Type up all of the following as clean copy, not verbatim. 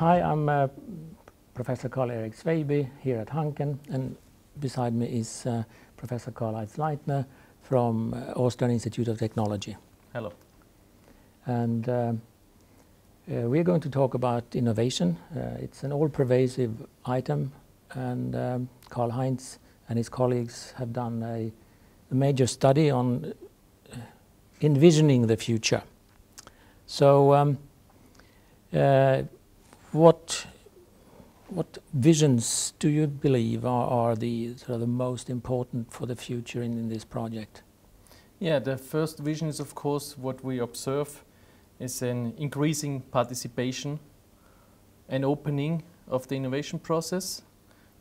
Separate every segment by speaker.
Speaker 1: Hi, I'm Professor Karl-Erik Sveiby here at Hanken, and beside me is Professor Karl-Heinz Leitner from Austrian Institute of Technology.
Speaker 2: Hello.
Speaker 1: And we're going to talk about innovation. It's an all-pervasive item, and Karl-Heinz and his colleagues have done a major study on envisioning the future. So what visions do you believe are the sort of the most important for the future in this project?
Speaker 2: Yeah, the first vision is, of course, what we observe is an increasing participation and opening of the innovation process,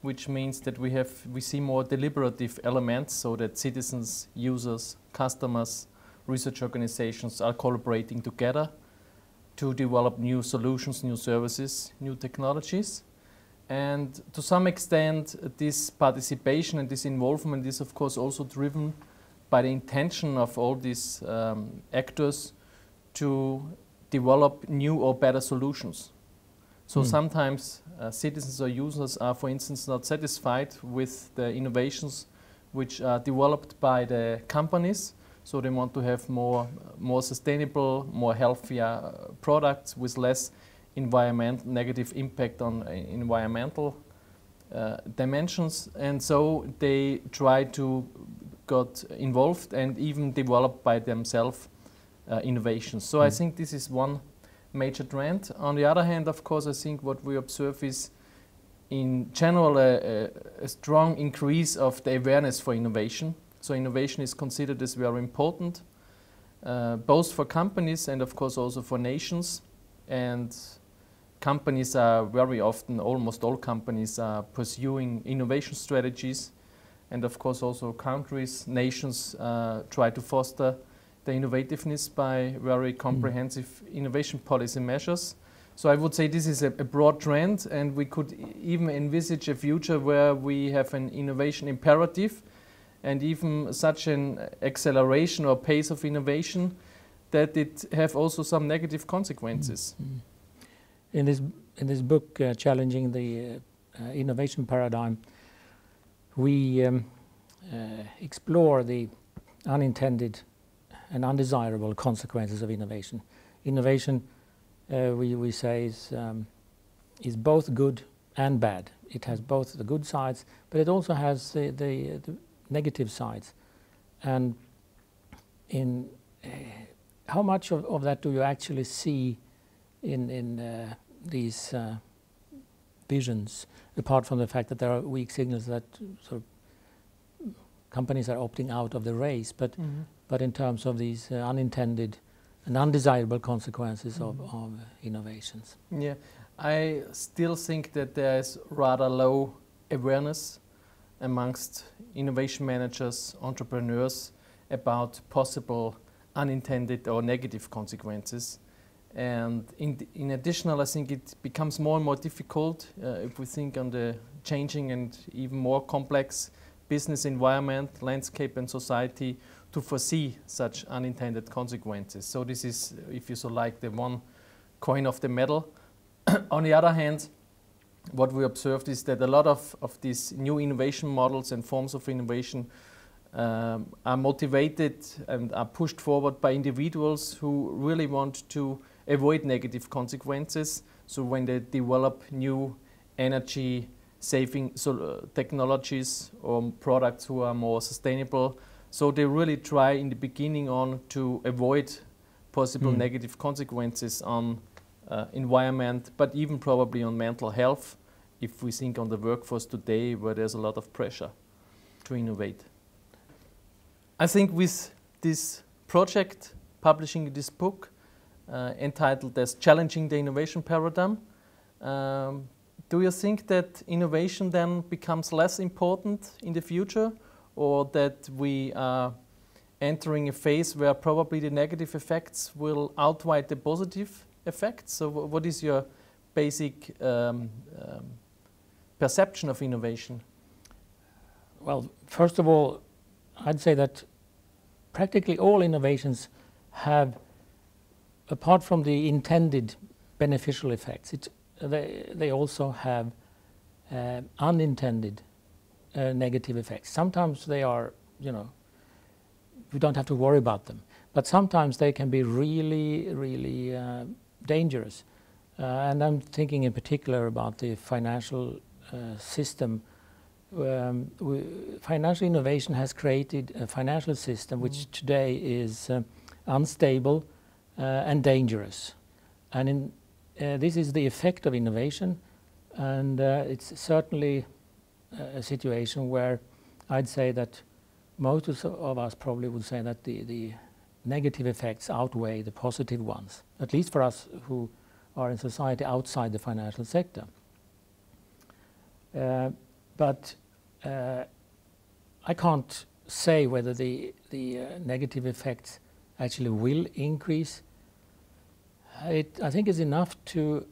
Speaker 2: which means that we see more deliberative elements, so that citizens, users, customers, research organizations are collaborating together to develop new solutions, new services, new technologies. And to some extent, this participation and this involvement is, of course, also driven by the intention of all these actors to develop new or better solutions. So sometimes citizens or users are, for instance, not satisfied with the innovations which are developed by the companies. So they want to have more sustainable, more healthier products with less negative impact on environmental dimensions. And so they try to get involved and even develop by themselves innovations. So I think this is one major trend. On the other hand, of course, I think what we observe is in general a strong increase of the awareness for innovation. So innovation is considered as very important, both for companies and of course also for nations. And companies are very often, almost all companies are pursuing innovation strategies. And of course also countries, nations try to foster the innovativeness by very comprehensive innovation policy measures. So I would say this is a broad trend, and we could even envisage a future where we have an innovation imperative and even such an acceleration or pace of innovation that it have also some negative consequences.
Speaker 1: In this book, Challenging the Innovation Paradigm, we explore the unintended and undesirable consequences of innovation. Innovation, we say, is both good and bad. It has both the good sides, but it also has the negative sides. And in how much of that do you actually see in these visions, apart from the fact that there are weak signals that sort of companies are opting out of the race, but in terms of these unintended and undesirable consequences of innovations?
Speaker 2: Yeah, I still think that there is rather low awareness amongst innovation managers, entrepreneurs, about possible unintended or negative consequences. And in addition, I think it becomes more and more difficult if we think on the changing and even more complex business environment, landscape and society to foresee such unintended consequences. So this is, if you so like, the one coin of the medal. On the other hand, what we observed is that a lot of these new innovation models and forms of innovation are motivated and are pushed forward by individuals who really want to avoid negative consequences. So when they develop new energy saving technologies or products who are more sustainable, so they really try in the beginning on to avoid possible negative consequences on environment, but even probably on mental health, if we think on the workforce today where there's a lot of pressure to innovate. I think with this project, publishing this book entitled as Challenging the Innovation Paradigm, do you think that innovation then becomes less important in the future, or that we are entering a phase where probably the negative effects will outweigh the positive effects? So what is your basic perception of innovation?
Speaker 1: Well, first of all, I'd say that practically all innovations have, apart from the intended beneficial effects, they also have unintended negative effects. Sometimes they are, we don't have to worry about them, but sometimes they can be really, really dangerous. And I'm thinking in particular about the financial system. Financial innovation has created a financial system which today is unstable and dangerous. And this is the effect of innovation, and it's certainly a situation where I'd say that most of us probably would say that the negative effects outweigh the positive ones, at least for us who are in society outside the financial sector. But I can't say whether the negative effects actually will increase. I think it's enough to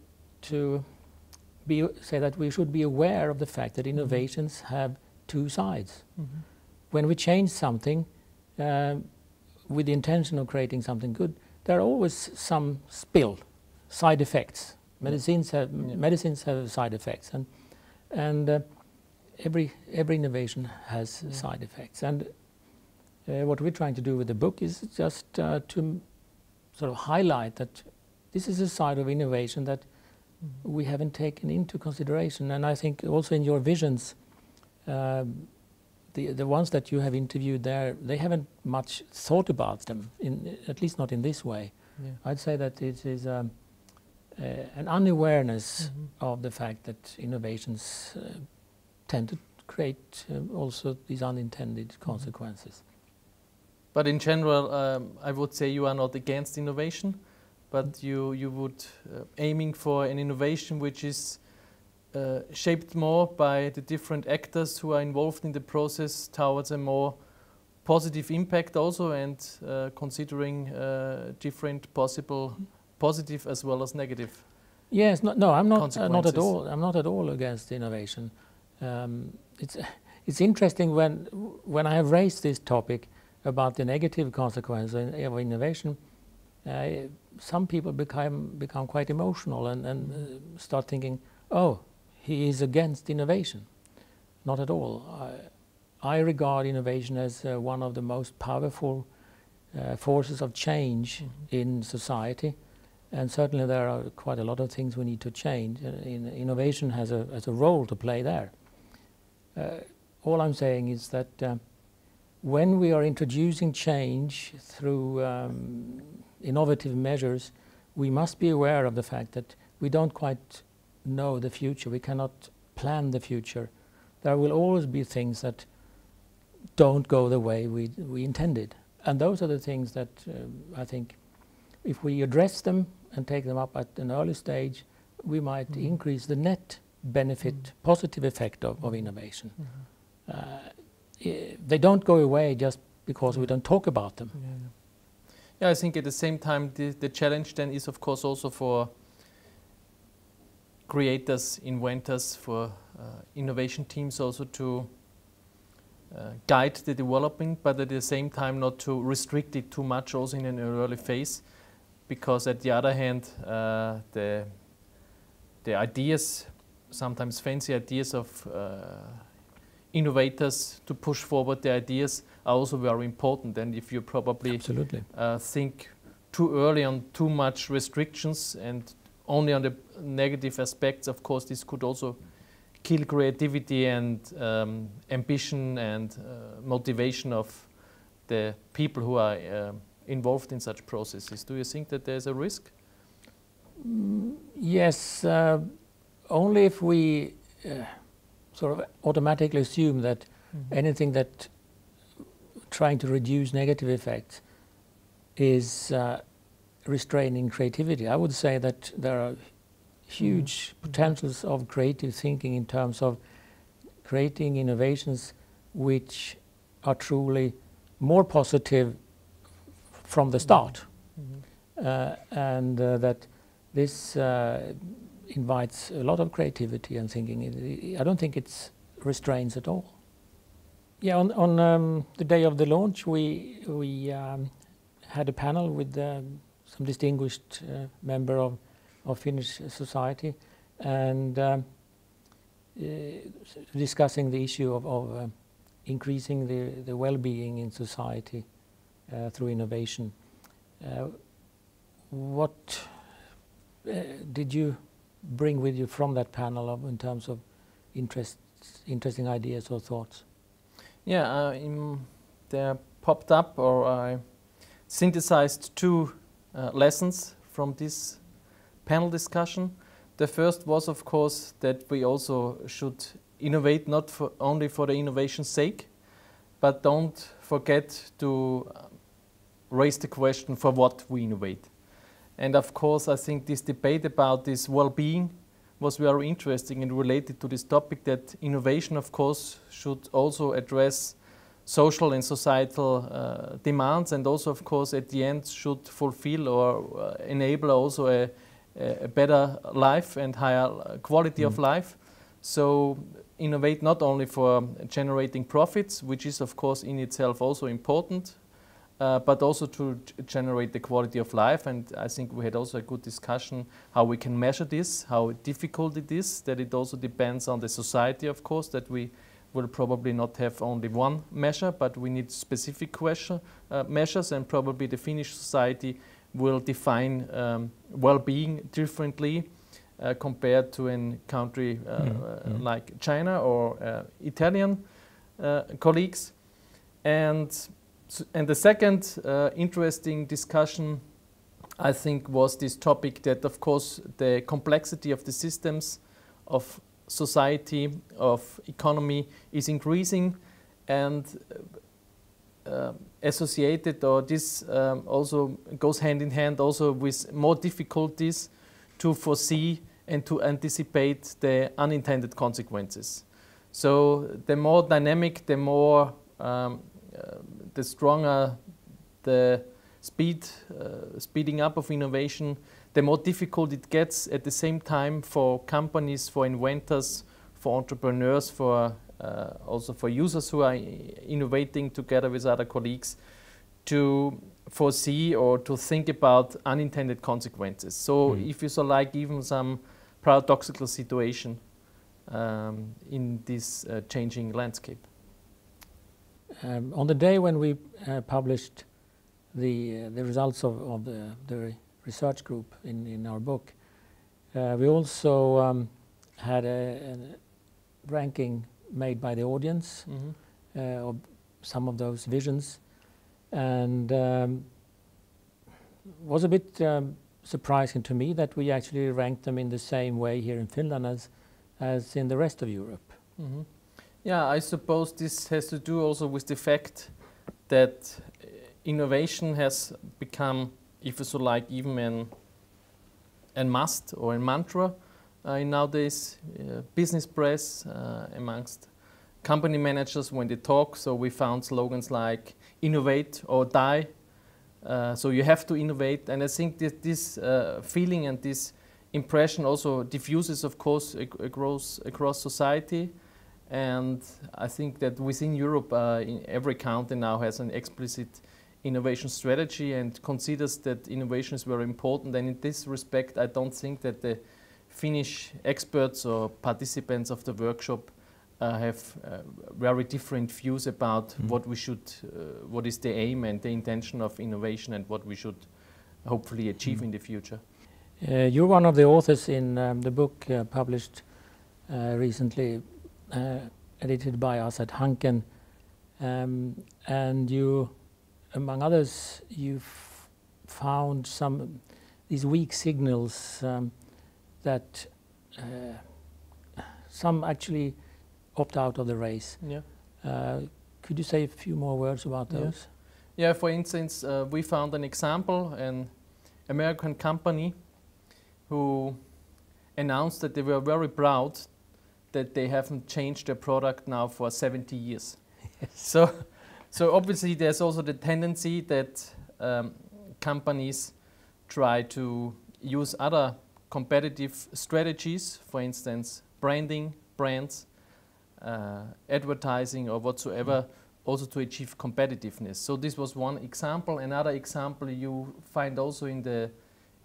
Speaker 1: say that we should be aware of the fact that innovations have two sides. When we change something with the intention of creating something good, there are always some side effects. Medicines have side effects, and every innovation has side effects. And what we're trying to do with the book is just to sort of highlight that this is a side of innovation that we haven't taken into consideration. And I think also in your visions, the ones that you have interviewed there, they haven't much thought about them, at least not in this way. I'd say that it is an unawareness of the fact that innovations tend to create also these unintended consequences.
Speaker 2: But in general, I would say you are not against innovation, but you would aiming for an innovation which is shaped more by the different actors who are involved in the process towards a more positive impact also, and considering different possible positive as well as negative.
Speaker 1: Yes, no, I'm not at all. I'm not at all against innovation. It's interesting when I have raised this topic about the negative consequences of innovation. Some people become quite emotional and start thinking, oh, he is against innovation. Not at all. I regard innovation as one of the most powerful forces of change in society, and certainly there are quite a lot of things we need to change. Innovation has a role to play there. All I'm saying is that when we are introducing change through innovative measures, we must be aware of the fact that we don't quite know the future. We cannot plan the future. There will always be things that don't go the way we intended. And those are the things that I think if we address them and take them up at an early stage, we might increase the net benefit, positive effect of innovation. They don't go away just because we don't talk about them.
Speaker 2: Yeah, I think at the same time the challenge then is of course also for creators, inventors, for innovation teams also to guide the developing, but at the same time not to restrict it too much also in an early phase, because at the other hand the ideas, sometimes fancy ideas of innovators to push forward the ideas are also very important. And if you probably think too early on too much restrictions and only on the negative aspects, of course this could also kill creativity and ambition and motivation of the people who are involved in such processes. Do you think that there's a risk?
Speaker 1: Yes, only if we sort of automatically assume that anything that trying to reduce negative effects is restraining creativity. I would say that there are huge potentials of creative thinking in terms of creating innovations which are truly more positive from the start, and that this invites a lot of creativity and thinking. I don't think it restrains at all. Yeah, on the day of the launch, we had a panel with some distinguished member of Finnish society, and discussing the issue of increasing the well-being in society through innovation. What did you bring with you from that panel in terms of interesting ideas or thoughts?
Speaker 2: Yeah, there popped up, or I synthesized two lessons from this panel discussion. The first was, of course, that we also should innovate not only for the innovation's sake, but don't forget to raise the question for what we innovate. And of course, I think this debate about this well-being was very interesting and related to this topic, that innovation, of course, should also address social and societal demands, and also, of course, at the end should fulfill or enable also a better life and higher quality of life. So innovate not only for generating profits, which is, of course, in itself also important, but also to generate the quality of life. And I think we had also a good discussion how we can measure this, how difficult it is, that it also depends on the society, of course, that we will probably not have only one measure, but we need specific measures, and probably the Finnish society will define well-being differently compared to a country like China or Italian colleagues. And the second interesting discussion, I think, was this topic that, of course, the complexity of the systems of society, of economy is increasing, and associated, or this also goes hand in hand also with more difficulties to foresee and to anticipate the unintended consequences. So the more dynamic, the more the stronger the speeding up of innovation, the more difficult it gets at the same time for companies, for inventors, for entrepreneurs, for also for users who are innovating together with other colleagues, to foresee or to think about unintended consequences. So if you so like, even some paradoxical situation in this changing landscape.
Speaker 1: On the day when we published the results of the research group in our book, we also had a ranking made by the audience of some of those visions, and was a bit surprising to me that we actually ranked them in the same way here in Finland as in the rest of Europe.
Speaker 2: Yeah, I suppose this has to do also with the fact that innovation has become, if you so like, even a must or a mantra in nowadays business press, amongst company managers when they talk. So we found slogans like innovate or die. So you have to innovate, and I think that this feeling and this impression also diffuses, of course, across society. And I think that within Europe, in every country now has an explicit innovation strategy and considers that innovation is very important. And in this respect, I don't think that the Finnish experts or participants of the workshop have very different views about what we should, what is the aim and the intention of innovation, and what we should hopefully achieve in the future.
Speaker 1: You're one of the authors in the book published recently, edited by us at Hanken, and you, among others, you've found these weak signals that some actually opt out of the race.
Speaker 2: Yeah.
Speaker 1: Could you say a few more words about those?
Speaker 2: Yeah, for instance, we found an example, an American company who announced that they were very proud that they haven't changed their product now for 70 years. Yes. So obviously there's also the tendency that companies try to use other competitive strategies, for instance, branding, brands, advertising or whatsoever, also to achieve competitiveness. So this was one example. Another example you find also in the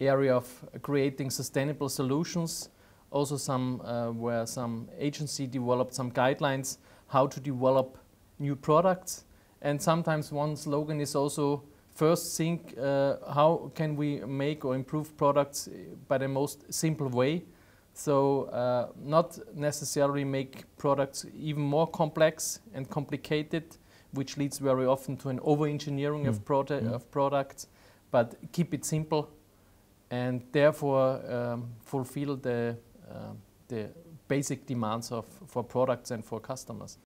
Speaker 2: area of creating sustainable solutions, also some where some agency developed some guidelines how to develop new products. And sometimes one slogan is also first think how can we make or improve products by the most simple way. So not necessarily make products even more complex and complicated, which leads very often to an over-engineering of products, but keep it simple and therefore fulfill the basic demands for products and for customers.